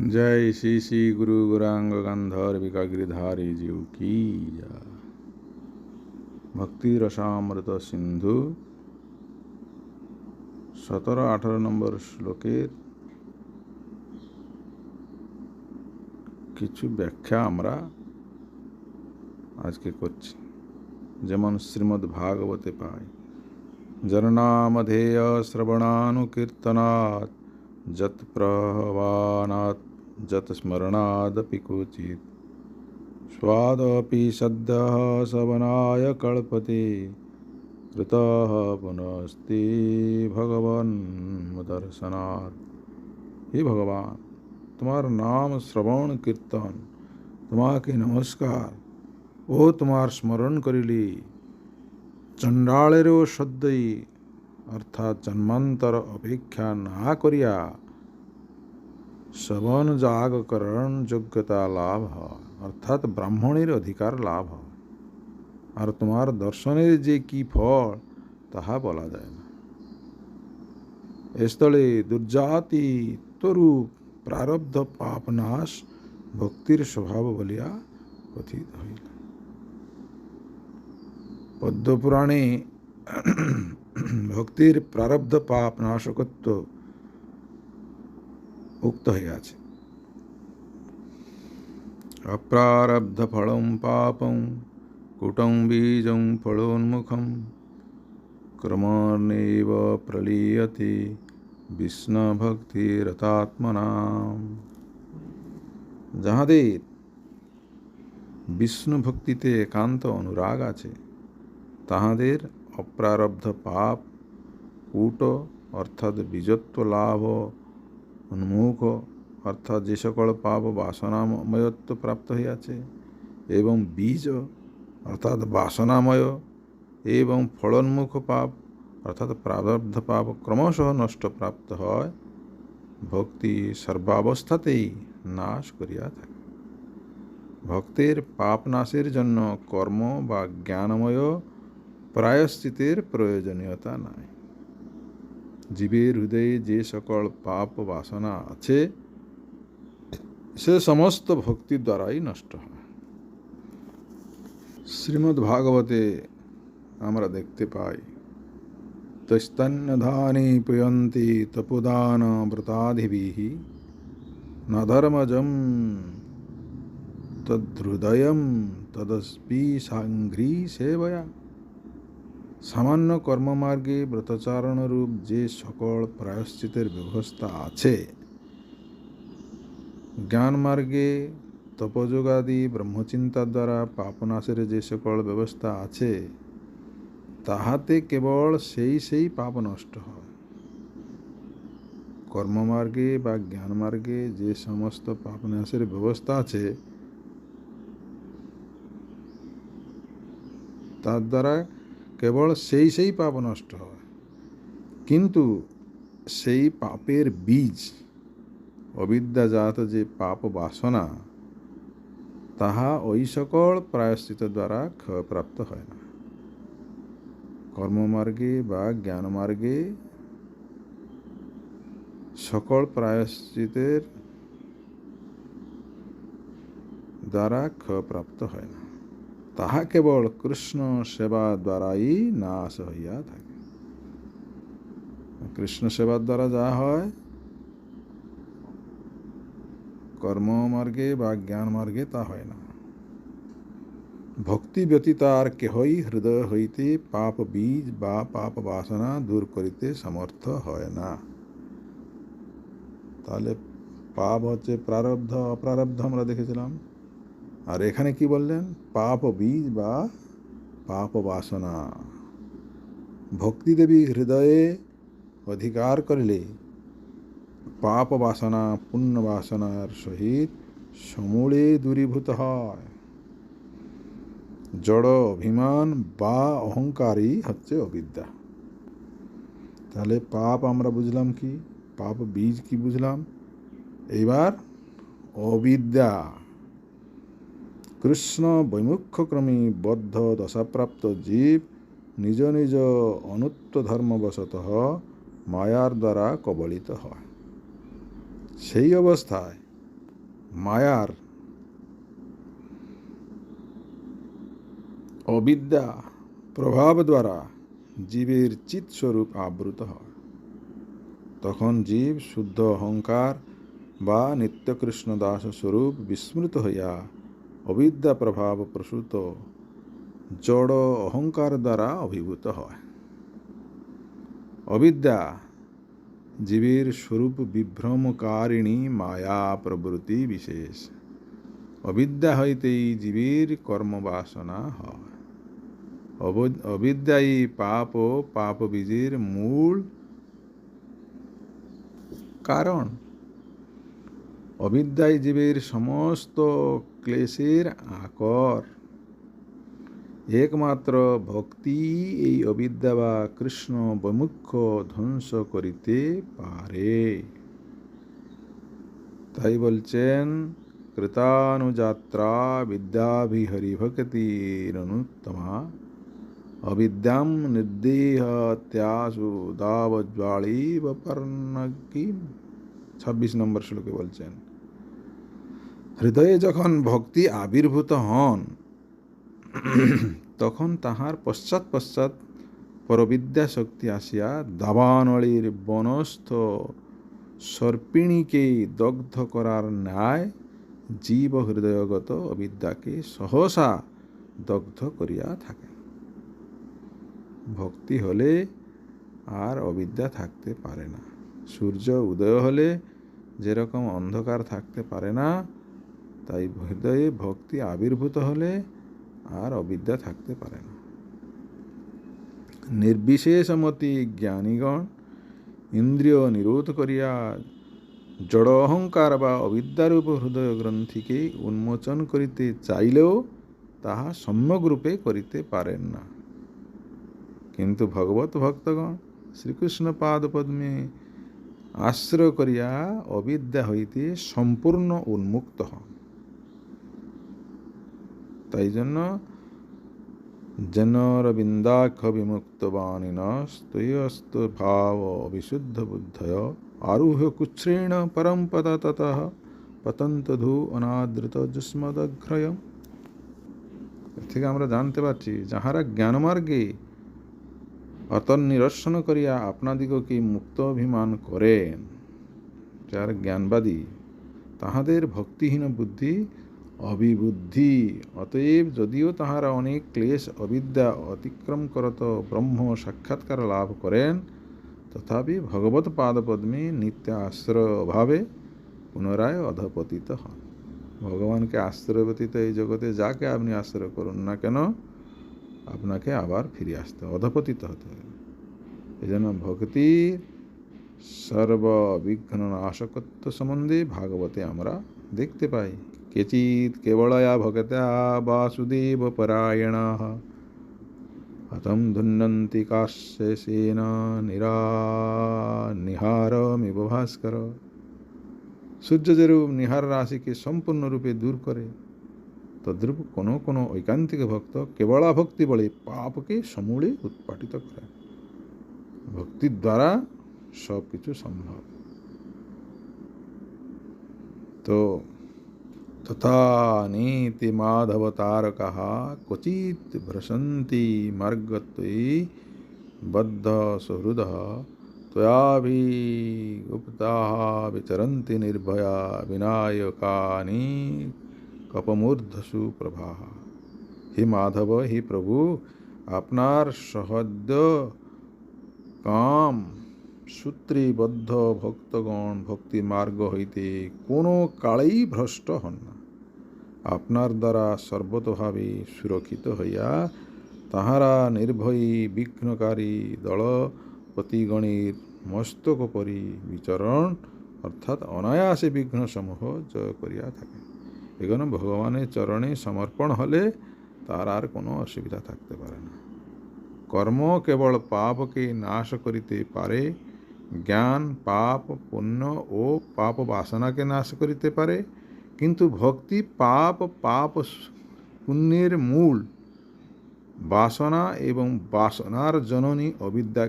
जय श्री श्री गुरु गौरांग गंधर्विका गिरिधारी जीव की जय। भक्ति रसामृत सिंधु 17-18 নম্বর শ্লোকের কিছু ব্যাখ্যা আমরা আজকে করছি। যেমন শ্রীমদ্ ভাগবতে পাই, জননামধেয় শ্রবণানুকীর্তনাৎ যত প্রভাবানাৎ যত স্মরণাদপি কুচিত स्वादपि सद्यः सवनाय कल्पते कृतः पुनस्ति भगवन् दर्शनात्। हे भगवान, तुम्हारा नाम श्रवण कीर्तन तुम्हारे नमस्कार ओ तुम्हार स्मरण करिली चंडालेरो सद्यई अर्थात जन्मांतर अपेक्षा ना करिया श्रवण जागकरण योग्यता लाभ है अर्थात ब्राह्मणेर अधिकार लाभ है और तुम्हार दर्शनेर जे की फल ताहा बला जाए ना। स्थले दुर्जाति तरूप प्रारब्ध पापनाश भक्तिर स्वभाव बलिया कथित हईल। पद्मपुराणे भक्तिर प्रारब्ध पापनाशकत्व उक्त হইয়াছে। अप्रारब्ध फलं पापं कुटं बीजं फलोन्मुखं क्रमेणैव प्रलीयते বিষ্ণুভক্তিরতাত্মনাম। যাহাদের বিষ্ণু ভক্তিতে একান্ত অনুরাগ আছে তাহাদের অপ্রারব্ধ পাপ কূট অর্থাৎ বীজত্ব লাভ, উন্মুখ অর্থাৎ যে সকল পাপ বাসনাময়ত্ব প্রাপ্ত হইয়াছে এবং বীজ অর্থাৎ বাসনাময় এবং ফলোন্মুখ পাপ অর্থাৎ প্রারব্ধ পাপ ক্রমশঃ নষ্ট প্রাপ্ত হয়, ভক্তি সর্বাবস্থাতেই নাশ করিয়া থাকে। ভক্তের পাপ নাশের জন্য কর্ম বা জ্ঞানময় প্রায়শ্চিতের প্রয়োজনীয়তা নাই। জীবের হৃদয়ে যে সকল পাপ বাসনা আছে সে সমস্ত ভক্তির দ্বারাই নষ্ট হয়। শ্রীমদ্ ভাগবতে আমরা দেখতে পাই, তস্তন্যধানি পুয়ন্তি তপোদান ব্রতাধিভিঃ ন ধর্মজম তদ্হৃদয়ম তদস্পি সাংঘ্রি সেবয়া। সামান্য কর্মমার্গে ব্রতচারণরূপ যে সকল প্রায়শ্চিতের ব্যবস্থা আছে, জ্ঞান মার্গে তপযোগাদি ব্রহ্মচিন্তার দ্বারা পাপনাশের যে সকল ব্যবস্থা আছে তাহাতে কেবল সেই পাপ নষ্ট হয়। কর্মমার্গে বা জ্ঞান মার্গে যে সমস্ত পাপনাশের ব্যবস্থা আছে তার দ্বারা কেবল সেই পাপ নষ্ট হয়, কিন্তু সেই পাপের বীজ অবিদ্যাজাত যে পাপ বাসনা তাহা ওই সকল প্রায়শ্চিত দ্বারা ক্ষয়প্রাপ্ত হয় না। কর্মমার্গে বা জ্ঞানমার্গে সকল প্রায়শ্চিতের দ্বারা ক্ষয়প্রাপ্ত হয় না, তাহা কেবল কৃষ্ণ সেবা দ্বারাই নাশ হইয়া থাকে। কৃষ্ণ সেবার দ্বারা যা হয় কর্মমার্গে বা জ্ঞান মার্গে তা হয় না। ভক্তি ব্যতীত আর কেহই হৃদয় হইতে পাপ বীজ বা পাপ বাসনা দূর করিতে সমর্থ হয় না। তাহলে পাপ হচ্ছে প্রারব্ধ, অপ্রারব্ধ আমরা দেখেছিলাম। আর এখানে কি বললেন? পাপ বীজ বা পাপ বাসনা। ভক্তিদেবী হৃদয়ে অধিকার করিলে পাপ বাসনা পুণ্য বাসনার সহিত সমূলে দূরীভূত হয়। জড় অভিমান বা অহংকারই হচ্ছে অবিদ্যা। তাহলে পাপ আমরা বুঝলাম কি, পাপ বীজ কি বুঝলাম, এইবার অবিদ্যা। কৃষ্ণ বৈমুখ্যক্রমী বদ্ধ দশাপ্রাপ্ত জীব নিজ নিজ অনুত্ত ধর্মবশতঃ মায়ার দ্বারা কবলিত হয়। সেই অবস্থায় মায়ার অবিদ্যা প্রভাব দ্বারা জীবের চিৎস্বরূপ আবৃত হয়, তখন জীব শুদ্ধ অহংকার বা নিত্যকৃষ্ণ দাস স্বরূপ বিস্মৃত হইয়া অবিদ্যা প্রভাব প্রসূত জড় অহংকার দ্বারা অভিভূত হয়। অবিদ্যা জীবের স্বরূপ বিভ্রমকারিণী মায়া প্রবৃত্তি বিশেষ। অবিদ্যা হইতেই জীবের কর্মবাসনা হয়। অবিদ্যাই পাপ ও পাপ বীজের মূল কারণ। অবিদ্যাই জীবের সমস্ত ক্লেশের আকর। একমাত্র ভক্তি এই অবিদ্যা বা কৃষ্ণ বৈমুখ্য ধ্বংস করিতে পারে। তাই বলছেন, কৃতানুযাত্রা বিদ্যাভিহরিভক্তিরনুত্তমা অবিদ্যাম নির্দেহত্যাসু দাবজ্বালীবপর্ণকি। 26 নম্বর শ্লোকে বলছেন, হৃদয়ে যখন ভক্তি আবির্ভূত হন, তখন তাহার পশ্চাৎ পশ্চাৎ পরবিদ্যা শক্তি আসিয়া দাবানলীর বনস্থ সর্পিণীকে দগ্ধ করার ন্যায় জীব হৃদয়গত অবিদ্যাকে সহসা দগ্ধ করিয়া থাকে। ভক্তি হলে আর অবিদ্যা থাকতে পারে না। সূর্য উদয় হলে যেরকম অন্ধকার থাকতে পারে না, তাই হৃদয়ে ভক্তি আবির্ভূত হলে আর অবিদ্যা থাকতে পারে না। নির্বিশেষমতি জ্ঞানীগণ ইন্দ্রিয় নিরোধ করিয়া জড় অহংকার বা অবিদ্যারূপ হৃদয় গ্রন্থিকে উন্মোচন করিতে চাইলেও তাহা সম্যক রূপে করিতে পারেন না। কিন্তু ভগবত ভক্তগণ শ্রীকৃষ্ণ পাদপদ্মে আশ্রয় করিয়া অবিদ্যা হইতে সম্পূর্ণ উন্মুক্ত হন। তাই জন্য জনরবিন্দাক্ষ বিমুক্ত বাণিন স্তয়স্ত ভাব বিশুদ্ধ বুদ্ধয় আরুহ কুচ্ছ্রেণ পরম পদ ততঃ পতন্তধু অনাদৃত যুষ্মদঘ্রয়ম। এর থেকে আমরা জানতে পারছি, যাহারা জ্ঞানমার্গে অতর্নিরসন করিয়া আপনাদিগকে মুক্ত অভিমান করেন, যারা জ্ঞানবাদী, তাহাদের ভক্তিহীন বুদ্ধি অবিবুদ্ধি। অতএব যদিও তাহারা অনেক ক্লেশ অবিদ্যা অতিক্রম করত ব্রহ্ম সাক্ষাৎকার লাভ করেন, তথাপি ভগবত পাদপদ্মে নিত্য আশ্রয় অভাবে পুনরায় অধপতিত হন। ভগবানকে আশ্রয় ব্যতীত এই জগতে যাকে আপনি আশ্রয় করুন না কেন, আপনাকে আবার ফিরে আসতে, অধপতিত হতে হবে। এই জন্য ভক্তির সর্ববিঘ্ন নাশকত্ব সম্বন্ধে ভাগবতে আমরা দেখতে পাই। কেচিৎ কেবলয়া ভগতা বাসুদেব পরায়ণাঃ হতম ধুন্নন্তি কাশ্যসেন নিহারমিব ভাস্কর। সূর্য যেরূপ নিহার রাশিকে সম্পূর্ণরূপে দূর করে, তদ্রূপ কোনো কোনো ঐকান্তিক ভক্ত কেবলা ভক্তি বলে পাপকে সমূলে উৎপাটিত করে। ভক্তির দ্বারা সব কিছু সম্ভব। তো তথা নীতি মাধব তারকাঃ ক্বচিৎ ভ্রসন্তি মার্গত্বয়ি বদ্ধ সুহৃদঃ ত্বয়াভিগুপ্তাঃ বিচরন্তি নির্ভয়া বিনায়কানি কপমূর্ধসু প্রভাঃ। হে মাধব, হে প্রভু, আপনার সহৃদ কাম সূত্রে বদ্ধ ভক্তগণ ভক্তি মার্গ হইতে কোনো কালেই ভ্রষ্ট হন না। আপনার দ্বারা সর্বতোভাবে সুরক্ষিত হইয়া তাহারা নির্ভয়ী বিঘ্নকারী দলপতিগণের মস্তক পরি বিচরণ অর্থাৎ অনায়াসে বিঘ্নসমূহ জয় করিয়া থাকে। এগুলো ভগবানের চরণে সমর্পণ হলে তার আর কোনো অসুবিধা থাকতে পারে না। কর্ম কেবল পাপকে নাশ করিতে পারে, জ্ঞান পাপ পুণ্য ও পাপ বাসনাকে নাশ করিতে পারে, কিন্তু ভক্তি পাপ পুণ্যের মূল বাসনা এবং বাসনার জননী অবিদ্যা